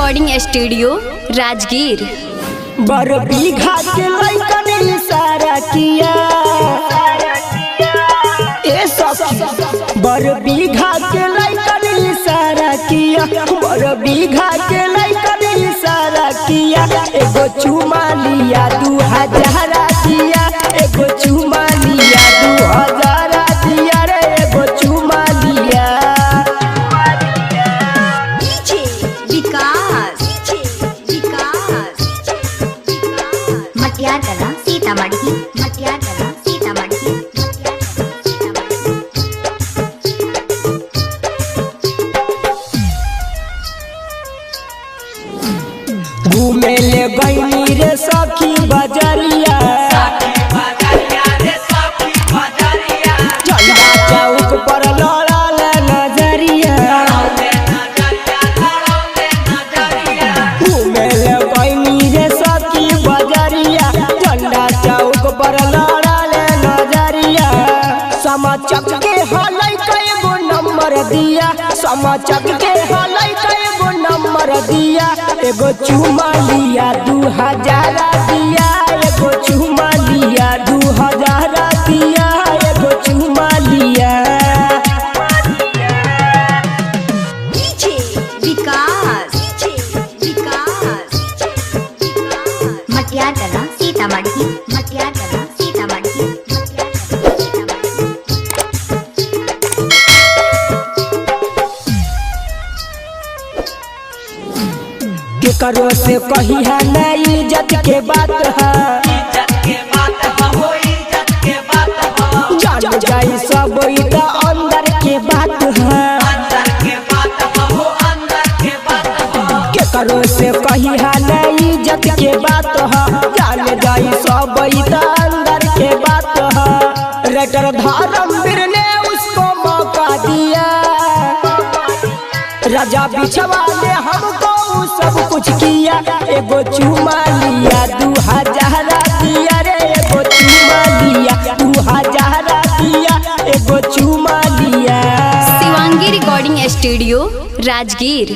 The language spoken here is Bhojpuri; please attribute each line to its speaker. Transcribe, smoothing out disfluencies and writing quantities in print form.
Speaker 1: Recording studio Rajgir.
Speaker 2: बर बीघा के लइकन इशारा किया ए सखी, बर बीघा के लइकन इशारा किया, बर बीघा के लइकन इशारा किया। एगो चुमा लिया 2000 दिया, एगो चुमा लिया 2000 दिया रे, एगो चुमा लिया।
Speaker 3: मटियागला सीतामढ़ी, मटियागला सीतामढ़ी।
Speaker 2: घूमे ले गईनी रे सखी बजरिया, झंडा चौक पर लड़ल नजरिया। घूमे ले गईनी रे सखी बजरिया, झंडा चौक पर लड़ल नजरिया। समाचक के हलै कएगो नंबर दिया, समाचक के हलै कएगो नंबर दिया। एगो चुमा लिया 2000 दिया, एगो चुमा लिया 2000 दिया, एगो चुमा लिया।
Speaker 3: मटियागला सीतामढ़ी, मटियागला सीतामढ़ी।
Speaker 2: केकरो से कही है नहीं इज्जत के बात है, जान जाई सब इता अंदर के बात है। केकरो से कही है नहीं इज्जत के बात है, जान जाई सब इता अंदर के बात है। रेटर धर्मवीर ने उसको मौका दिया, राजा बिछवा ने हमको सब कुछ किया। एगो चुमा लिया 2000 दिया रे, एगो चुमा लिया 2000 दिया, एगो चुमा लिया।
Speaker 1: Shivangi recording studio Rajgir.